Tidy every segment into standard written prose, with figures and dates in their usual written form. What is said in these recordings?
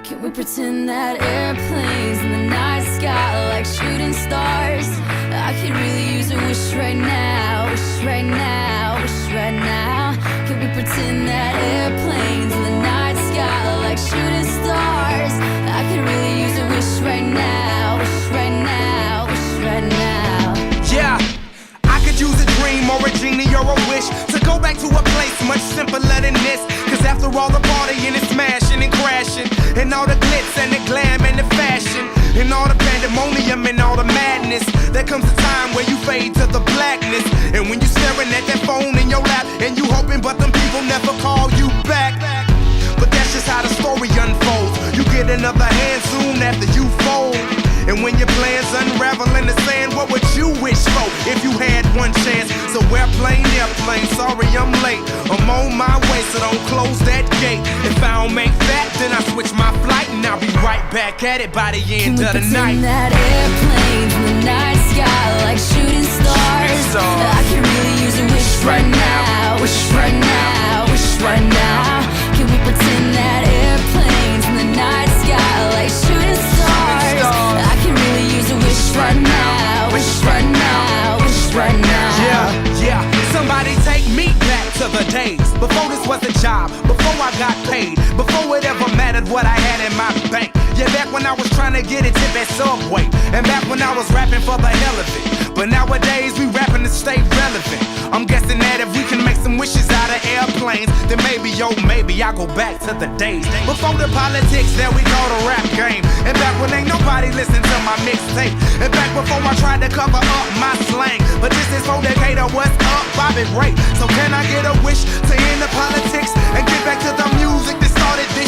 Can we pretend that airplanes in the night sky like shooting stars? I could really use a wish right now, wish right now, wish right now. Can we pretend that airplanes in the night sky like shooting stars? I could really use a wish right now, wish right now, wish right now. Yeah, I could use a dream or a genie or a wish to go back to a place much simpler than this. Cause after all the partying and smashing and crashing, and all the glitz and the glam and the fashion, and all the pandemonium and all the madness, there comes a time where you fade to the blackness. And when you're staring at that phone in your lap, and you hoping but them people never call you back. But that's just how the story unfolds. You get another hand soon after you fold. And when your plans unravel in the sand, what would you wish for if you had one chance? So airplane, sorry I'm late. I'm on my way, so don't close that gate. If I don't make that, then I switch my flight, and I'll be right back at it by the end of the night. Can we pretend that airplanes in the night sky like shooting stars? I can really use a wish right now, wish right now, wish right now. Can we pretend that airplanes in the night sky like shooting stars? I can really use a wish right now, wish right now, wish right now. Yeah, somebody take me back to the days before this was a job, before I got paid, before it ever mattered what I had in my bank. Yeah, back when I was trying to get a tip at Subway, and back when I was rapping for the hell of it. But nowadays we rapping to stay relevant. I'm guessing that if we can make some wishes out of airplanes, then maybe, oh maybe I'll go back to the days before the politics that we call the rap game. And back when ain't nobody listened to my mixtape. And back before I tried to cover up my slang. But this is for Decatur, what's up, Bobby Ray? So can I get a wish to end the politics and get back to the music that started this?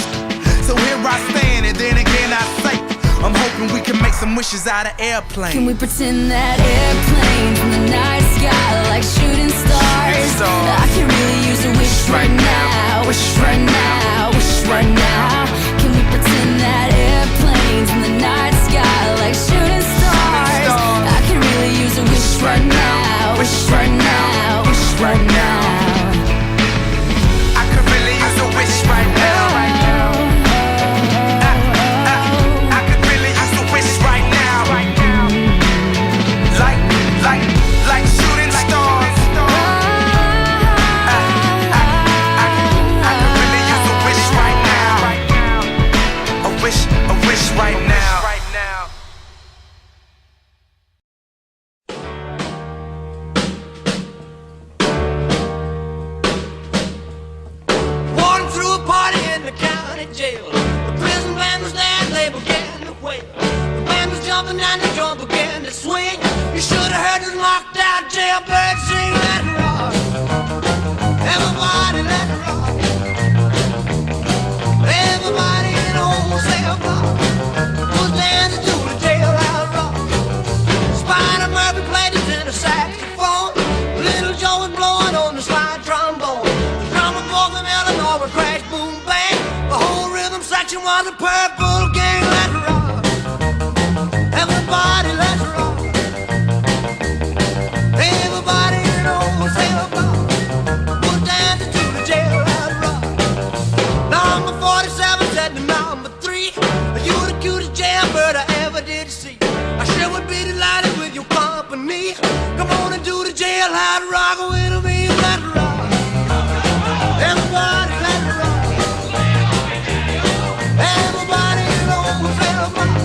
So here I stand, and then again I say, I'm hoping we can make some wishes out of airplanes. Can we pretend that airplanes in the night sky like shooting stars? I can really use a wish right now, wish right now, wish right now. Can we pretend that airplanes in the night sky like shooting stars? I can really use a wish right now, wish right now, wish right now. I could really use a wish right now. Like shooting stars. I could really use a wish right now. A wish right now. Walking through a party in the county jail. The prison band was there and they began to wail. The band was jumping and the drum began to swing. You should have heard this knocked out jailbird sing. Let it rock, everybody let it rock. Everybody in the whole cell block was dancing to the jailhouse rock. Spider Murphy played his tenor saxophone. Little Joe was blowing on the slide trombone. The drummer boy from Illinois would crash, boom, bang. The whole rhythm section was a Purple Gang. Let it rock, everybody let it rock. Everybody in the whole cell block was dancing to the jailhouse rock. Number 47 said to number 3, you the cutest jailbird I ever did see. I sure would be delighted with your company. Come on and do the jailhouse rock with me. Let it rock, everybody let it rock. Everybody in the whole cell block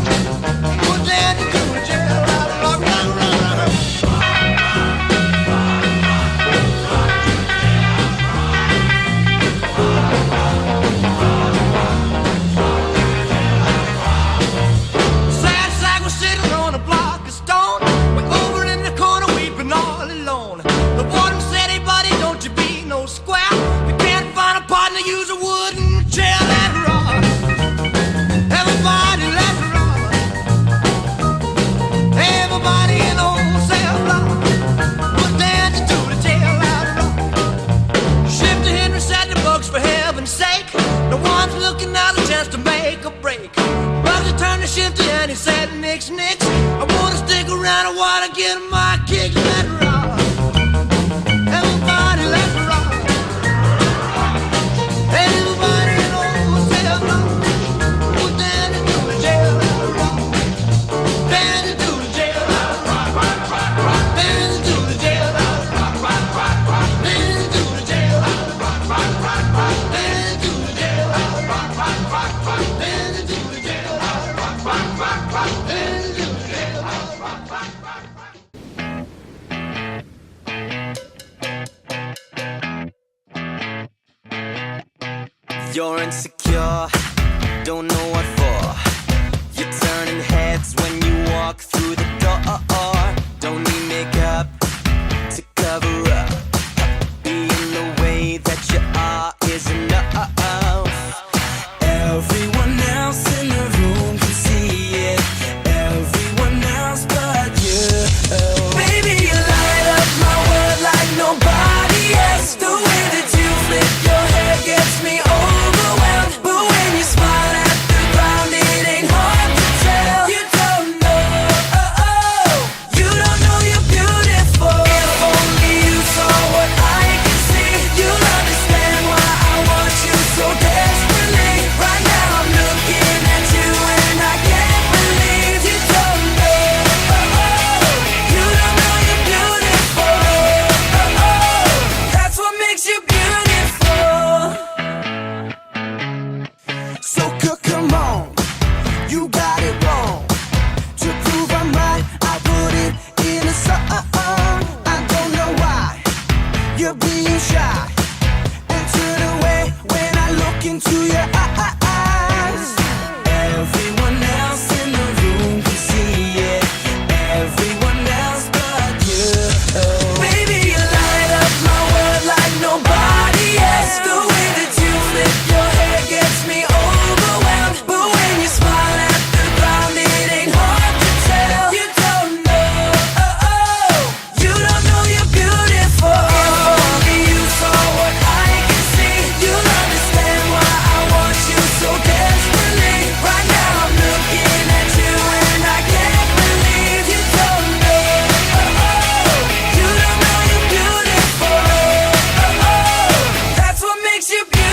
was dancing to the jailhouse rock. Rock, rock, rock. Sad sack was sitting on a block of stone. We're over in the corner weeping all alone. The warden said, hey buddy, don't you be no square. You can't find a partner, use a wooden chair. Let it rock, everybody let it rock. Everybody in the whole cell block was dancing to the jailhouse rock. Shifter Henry said the books for heaven's sake. No one's looking at a chance to make a break. Bugsy turned to Shifty and he said, nix, nix. I wanna stick around, I wanna get my kicks. Let it rock, everybody let it rock. Everybody in the whole cell block was dancing. You're insecure, don't know what for. You're turning heads when you walk through the door. Don't need makeup to cover up. Being the way that you are is enough. Everyone else in the room can see it. Everyone else but you. Baby, you light up my world like nobody else. The way that you flip your hair gets me overwhelmed. But when you smile at the ground, it ain't hard to tell. You don't know, you don't know you're beautiful. If only you saw what I can see, you'll understand why I want you so desperately. Right now I'm looking at you and I can't believe you don't know, you don't know you're beautiful. That's what makes you beautiful. So come on, you got it wrong. To prove I'm right, I put it in a song. I don't know why you're being shy and turn away when I look into your eyes. Everyone else in the room can see it. Everyone else but you. Baby, you light up my world like nobody else. The way that you flip your hair gets me overwhelmed. But when you smile at the ground, it ain't hard to tell. You don't know, you don't know you're beautiful. If only you saw what I can see, you'll understand why I want you so desperately. Right now I'm looking at you and I can't believe you don't know, you don't know you're beautiful. That's what makes you beautiful.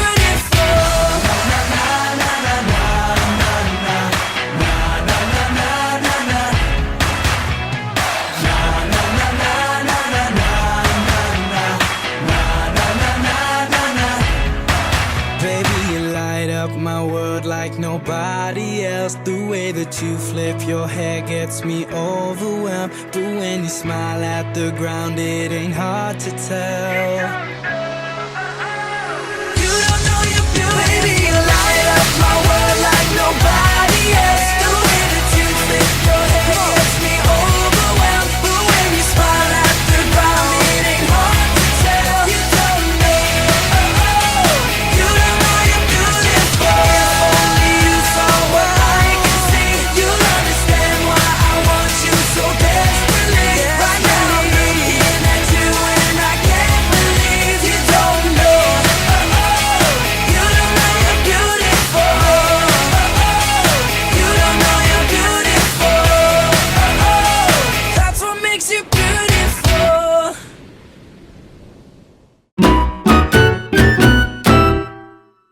Baby, you light up my world like nobody else. The way that you flip your hair gets me overwhelmed. But when you smile at the ground, it ain't hard to tell.